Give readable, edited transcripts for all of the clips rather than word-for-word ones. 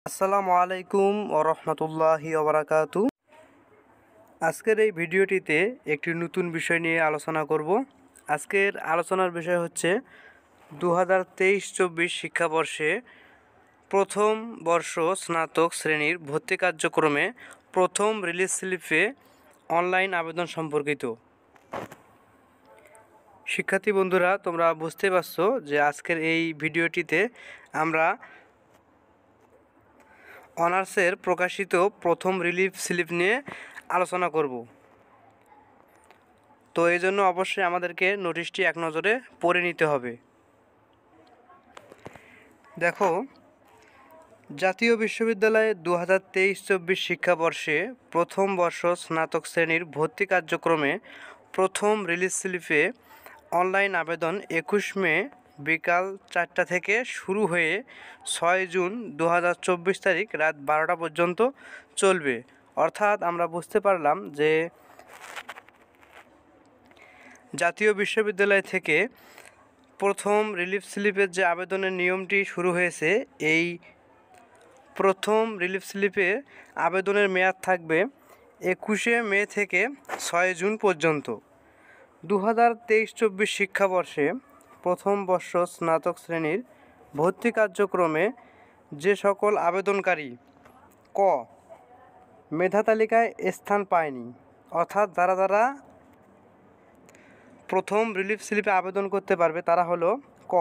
আসসালামু আলাইকুম ওয়া রাহমাতুল্লাহি ওয়া বারাকাতু। আজকের এই ভিডিওটিতে একটি নতুন বিষয় নিয়ে আলোচনা করব। আজকের আলোচনার বিষয় হচ্ছে 2023-24 শিক্ষাবর্ষে প্রথম বর্ষ স্নাতক শ্রেণীর ভর্তি কার্যক্রমে প্রথম রিলিজ স্লিপে অনলাইন আবেদন সম্পর্কিত। শিক্ষার্থী বন্ধুরা, তোমরা বুঝতে পারছো যে আজকের এই ভিডিওটিতে আমরা অনার্সের প্রকাশিত প্রথম রিলিজ স্লিপ নিয়ে আলোচনা করব। তো এই জন্য অবশ্যই আমাদেরকে নোটিশটি এক নজরে পড়ে নিতে হবে। দেখো, জাতীয় বিশ্ববিদ্যালয়ে 2023-24 শিক্ষাবর্ষে প্রথম বর্ষ স্নাতক শ্রেণীর ভর্তি কার্যক্রমে প্রথম রিলিজ স্লিপে অনলাইন আবেদন 21 মে বিকাল 4টা থেকে শুরু হয়ে 6 জুন 2024 তারিখ রাত 12টা পর্যন্ত চলবে। অর্থাৎ আমরা বুঝতে পারলাম যে জাতীয় বিশ্ববিদ্যালয় থেকে প্রথম রিলিফ স্লিপের যে আবেদনের নিয়মটি শুরু হয়েছে, এই প্রথম রিলিফ স্লিপে আবেদনের মেয়াদ থাকবে 21 মে থেকে 6 জুন পর্যন্ত। 2023-24 শিক্ষাবর্ষে প্রথম বর্ষ স্নাতক শ্রেণীর ভর্তি কার্যক্রমে যে সকল আবেদনকারী ক মেধা তালিকায় স্থান পায়নি, অর্থাৎ যারা প্রথম রিলিফ স্লিপে আবেদন করতে পারবে তারা হলো ক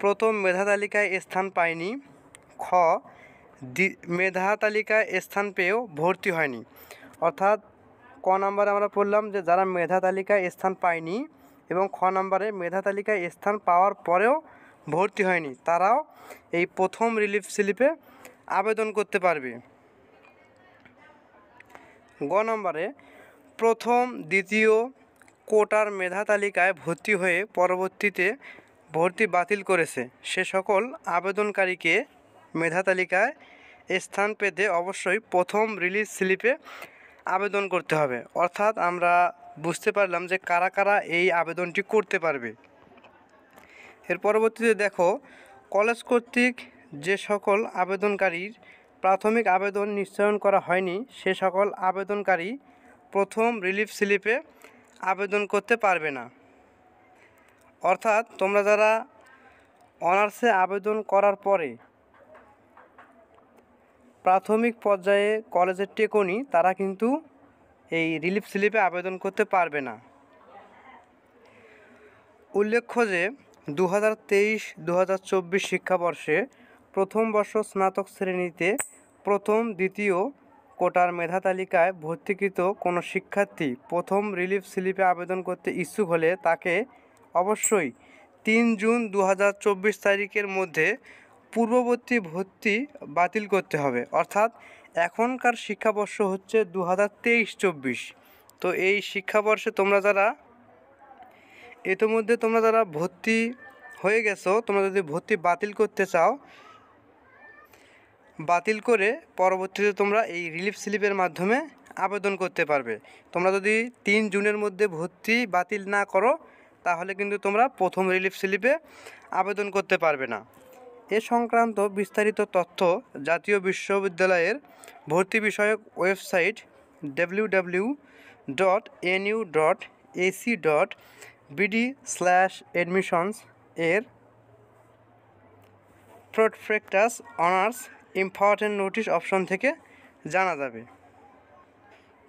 প্রথম মেধা তালিকায় স্থান পায়নি, খ মেধা তালিকায় স্থান পেয়েও ভর্তি হয়নি। অর্থাৎ ক নাম্বারে আমরা পড়লাম যে যারা মেধা তালিকায় স্থান পায়নি এবং খ নাম্বারে মেধা তালিকায় স্থান পাওয়ার পরেও ভর্তি হয়নি, তারাও এই প্রথম রিলিফ স্লিপে আবেদন করতে পারবে। গ নম্বরে প্রথম দ্বিতীয় কোটার মেধা তালিকায় ভর্তি হয়ে পরবর্তীতে ভর্তি বাতিল করেছে সে সকল আবেদনকারীকে মেধা তালিকায় স্থান পেতে অবশ্যই প্রথম রিলিজ স্লিপে আবেদন করতে হবে। অর্থাৎ আমরা বুঝতে পারলাম যে কারা কারা এই আবেদনটি করতে পারবে। এর পরবর্তীতে দেখো, কলেজ কর্তৃক যে সকল আবেদনকারীর প্রাথমিক আবেদন নিশ্চয়ন করা হয়নি সে সকল আবেদনকারী প্রথম রিলিফ স্লিপে আবেদন করতে পারবে না। অর্থাৎ তোমরা যারা অনার্সে আবেদন করার পরে প্রাথমিক পর্যায়ে কলেজের টেকনি, তারা কিন্তু এই রিলিফ স্লিপে আবেদন করতে পারবে না। উল্লেখ্য যে 2023-2024 শিক্ষাবর্ষে প্রথম বর্ষ স্নাতক শ্রেণীতে প্রথম দ্বিতীয় কোটার মেধা তালিকায় ভর্তিকৃত কোনো শিক্ষার্থী প্রথম রিলিফ স্লিপে আবেদন করতে ইচ্ছুক হলে তাকে অবশ্যই 3 জুন 2024 তারিখের মধ্যে পূর্ববর্তী ভর্তি বাতিল করতে হবে। অর্থাৎ এখনকার শিক্ষাবর্ষ হচ্ছে 2023-24। তো এই শিক্ষাবর্ষে তোমরা যারা ইতিমধ্যে যারা ভর্তি হয়ে গেছো, তোমরা যদি ভর্তি বাতিল করতে চাও, বাতিল করে পরবর্তীতে তোমরা এই রিলিফ স্লিপের মাধ্যমে আবেদন করতে পারবে। তোমরা যদি 3 জুনের মধ্যে ভর্তি বাতিল না করো তাহলে কিন্তু তোমরা প্রথম রিলিফ স্লিপে আবেদন করতে পারবে না। এ সংক্রান্ত বিস্তারিত তথ্য জাতীয় বিশ্ববিদ্যালয়ের ভর্তি বিষয়ক ওয়েবসাইট www.nu.ac.bd/admissions এর prospectus honours important notice option থেকে জানা যাবে।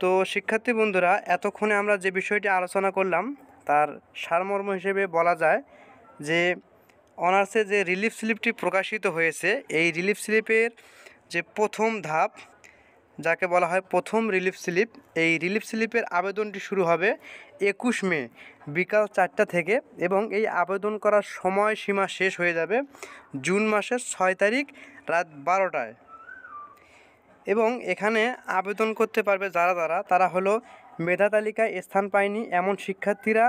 তো শিক্ষার্থী বন্ধুরা, এতক্ষণে আমরা যে বিষয়টি আলোচনা করলাম তার সারমর্ম হিসেবে বলা যায় যে অনার্সে যে রিলিফ স্লিপটি প্রকাশিত হয়েছে, এই রিলিফ স্লিপের যে প্রথম ধাপ যাকে বলা হয় প্রথম রিলিফ স্লিপ, এই রিলিফ স্লিপের আবেদনটি শুরু হবে 21 মে বিকাল 4টা থেকে এবং এই আবেদন করার সময়সীমা শেষ হয়ে যাবে জুন মাসের 6 তারিখ রাত 12টায়। এবং এখানে আবেদন করতে পারবে তারা হলো মেধা তালিকায় স্থান পায়নি এমন শিক্ষার্থীরা,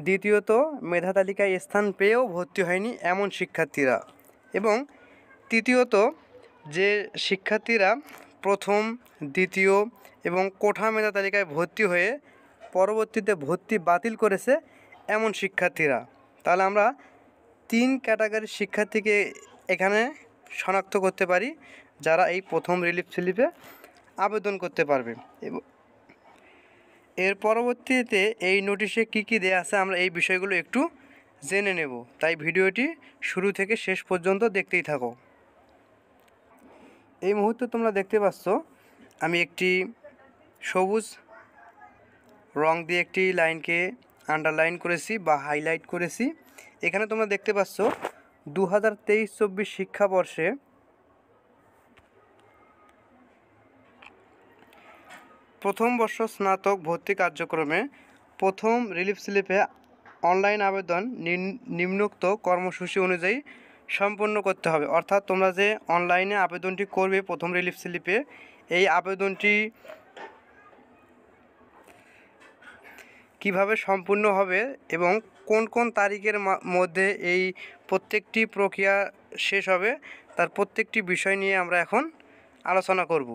দ্বিতীয়ত মেধা তালিকায় স্থান পেয়েও ভর্তি হয়নি এমন শিক্ষার্থীরা, এবং তৃতীয়ত যে শিক্ষার্থীরা প্রথম দ্বিতীয় এবং কোঠা মেধা তালিকায় ভর্তি হয়ে পরবর্তীতে ভর্তি বাতিল করেছে এমন শিক্ষার্থীরা। তাহলে আমরা 3 ক্যাটাগরির শিক্ষার্থীকে এখানে শনাক্ত করতে পারি। যারা এই প্রথম রিলিফ স্লিপে আবেদন করতে পারবে। এর পরবর্তীতে এই নোটিশে কী কী দেয়া আছে আমরা এই বিষয়গুলো একটু জেনে নেব, তাই ভিডিওটি শুরু থেকে শেষ পর্যন্ত দেখতেই থাকো। এই মুহূর্তে তোমরা দেখতে পাচ্ছ আমি একটি সবুজ রং দিয়ে একটি লাইনকে আন্ডারলাইন করেছি বা হাইলাইট করেছি। এখানে তোমরা দেখতে পাচ্ছ 2023-24 শিক্ষাবর্ষে প্রথম বর্ষ স্নাতক ভর্তি কার্যক্রমে প্রথম রিলিফ স্লিপে অনলাইন আবেদন নিম্নোক্ত কর্মসূচি অনুযায়ী সম্পন্ন করতে হবে। অর্থাৎ তোমরা যে অনলাইনে আবেদনটি করবে প্রথম রিলিফ স্লিপে, এই আবেদনটি কিভাবে সম্পূর্ণ হবে এবং কোন কোন তারিখের মধ্যে এই প্রত্যেকটি প্রক্রিয়া শেষ হবে, তার প্রত্যেকটি বিষয় নিয়ে আমরা এখন আলোচনা করব।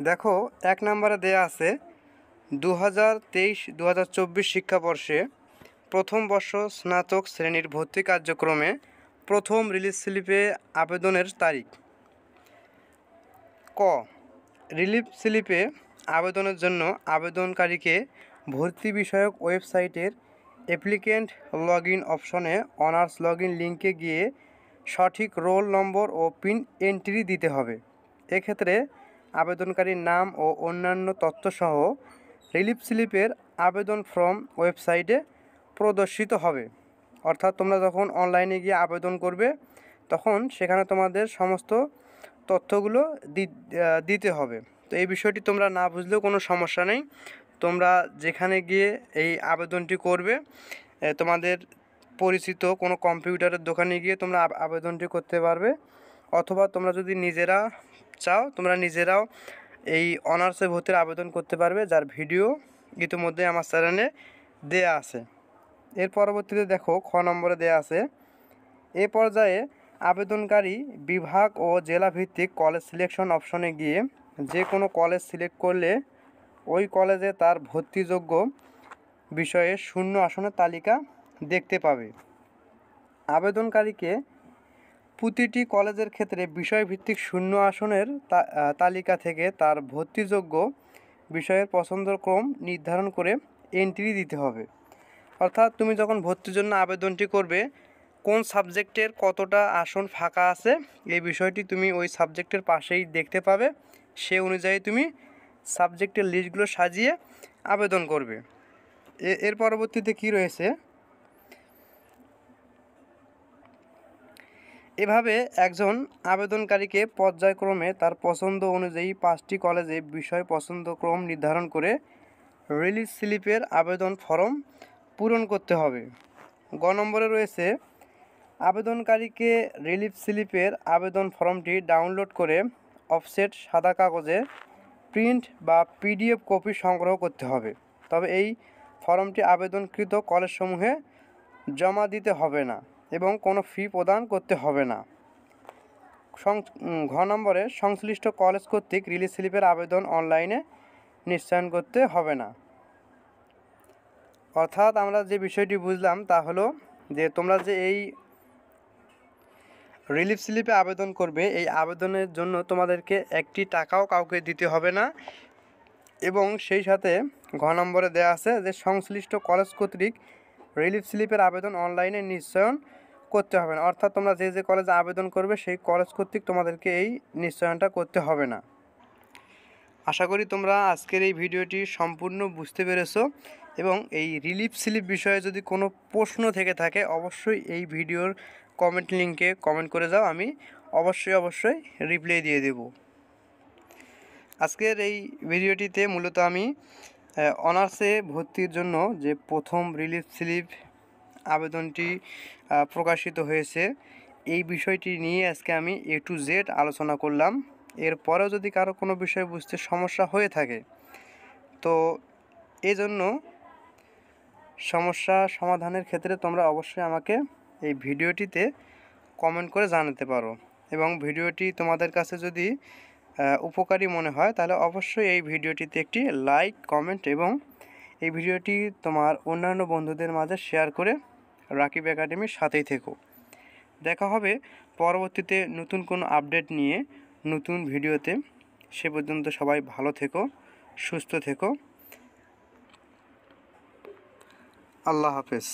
দেখো, 1 নম্বরে দেয়া আছে 2023-2024 শিক্ষাবর্ষে প্রথম বর্ষ স্নাতক শ্রেণীর ভর্তি কার্যক্রমে প্রথম রিলিজ স্লিপে আবেদনের তারিখ। ক, রিলিফ স্লিপে আবেদনের জন্য আবেদনকারীকে ভর্তি বিষয়ক ওয়েবসাইটের অ্যাপ্লিকেন্ট লগ ইন অপশনে অনার্স লগ ইন লিঙ্কে গিয়ে সঠিক রোল নম্বর ও পিন এন্ট্রি দিতে হবে। এক্ষেত্রে আবেদনকারীর নাম ও অন্যান্য তথ্যসহ রিলিফ স্লিপের আবেদন ফর্ম ওয়েবসাইটে প্রদর্শিত হবে। অর্থাৎ তোমরা যখন অনলাইনে গিয়ে আবেদন করবে তখন সেখানে তোমাদের সমস্ত তথ্যগুলো দিতে হবে। তো এই বিষয়টি তোমরা না বুঝলেও কোনো সমস্যা নেই, তোমরা যেখানে গিয়ে এই আবেদনটি করবে তোমাদের পরিচিত কোনো কম্পিউটারের দোকানে গিয়ে তোমরা আবেদনটি করতে পারবে, অথবা তোমরা যদি নিজেরা চাও তোমরা নিজেরাও এই অনার্সে ভর্তির আবেদন করতে পারবে, যার ভিডিও ইতিমধ্যে আমার চ্যানেলে দেয়া আছে। এর পরবর্তীতে দেখো, খ নম্বরে দেয়া আছে এ পর্যায়ে আবেদনকারী বিভাগ ও জেলা ভিত্তিক কলেজ সিলেকশন অপশনে গিয়ে যে কোনো কলেজ সিলেক্ট করলে ওই কলেজে তার ভর্তিযোগ্য বিষয়ে শূন্য আসনের তালিকা দেখতে পাবে। আবেদনকারীকে প্রতিটি কলেজের ক্ষেত্রে বিষয়ভিত্তিক শূন্য আসনের তালিকা থেকে তার ভর্তিযোগ্য বিষয়ের পছন্দক্রম নির্ধারণ করে এন্ট্রি দিতে হবে। অর্থাৎ তুমি যখন ভর্তির জন্য আবেদনটি করবে, কোন সাবজেক্টের কতটা আসন ফাঁকা আছে এই বিষয়টি তুমি ওই সাবজেক্টের পাশেই দেখতে পাবে, সে অনুযায়ী তুমি সাবজেক্টের লিস্টগুলো সাজিয়ে আবেদন করবে। এর পরবর্তীতে কি রয়েছে, এভাবে একজন আবেদনকারীকে পর্যায়ক্রমে তার পছন্দ অনুযায়ী 5টি কলেজে বিষয় পছন্দক্রম নির্ধারণ করে রিলিজ স্লিপের আবেদন ফর্ম পূরণ করতে হবে। গ নম্বরে রয়েছে আবেদনকারীকে রিলিফ স্লিপের আবেদন ফর্মটি ডাউনলোড করে অফসেট সাদা কাগজে প্রিন্ট বা পিডিএফ কপি সংগ্রহ করতে হবে। তবে এই ফর্মটি আবেদনকৃত কলেজসমূহে জমা দিতে হবে না এবং কোনো ফি প্রদান করতে হবে না। ঘ নম্বরে সংশ্লিষ্ট কলেজ কর্তৃক রিলিজ স্লিপের আবেদন অনলাইনে নিশ্চয়ন করতে হবে না। অর্থাৎ আমরা যে বিষয়টি বুঝলাম তা হলো যে তোমরা যে এই রিলিফ স্লিপে আবেদন করবে, এই আবেদনের জন্য তোমাদেরকে একটি টাকাও কাউকে দিতে হবে না, এবং সেই সাথে ঘ নম্বরে দেওয়া আছে যে সংশ্লিষ্ট কলেজ কর্তৃক রিলিফ স্লিপের আবেদন অনলাইনে নিশ্চয়ন করতে হবে না। অর্থাৎ তোমরা যে যে কলেজে আবেদন করবে সেই কলেজ কর্তৃক তোমাদেরকে এই নিশ্চয়নটা করতে হবে না। আশা করি তোমরা আজকের এই ভিডিওটি সম্পূর্ণ বুঝতে পেরেছো, এবং এই রিলিফ স্লিপ বিষয়ে যদি কোনো প্রশ্ন থেকে থাকে অবশ্যই এই ভিডিওর কমেন্ট লিঙ্কে কমেন্ট করে যাও, আমি অবশ্যই রিপ্লাই দিয়ে দেব। আজকের এই ভিডিওটিতে মূলত আমি অনার্সে ভর্তির জন্য যে প্রথম রিলিফ স্লিপ আবেদনটি প্রকাশিত হয়েছে এই বিষয়টি নিয়ে আজকে আমি A to Z আলোচনা করলাম। এরপরেও যদি কারো কোনো বিষয় বুঝতে সমস্যা হয়ে থাকে তো এই জন্য সমস্যা সমাধানের ক্ষেত্রে তোমরা অবশ্যই আমাকে এই ভিডিওটিতে কমেন্ট করে জানাতে পারো, এবং ভিডিওটি তোমাদের কাছে যদি উপকারী মনে হয় তাহলে অবশ্যই এই ভিডিওটিতে একটি লাইক, কমেন্ট এবং এই ভিডিওটি তোমার অন্যান্য বন্ধুদের মাঝে শেয়ার করে রাকিব একাডেমির সাথেই থেকো। দেখা হবে পরবর্তীতে নতুন কোনো আপডেট নিয়ে নতুন ভিডিওতে। সে পর্যন্ত সবাই ভালো থেকো, সুস্থ থেকো। আল্লাহ হাফেজ।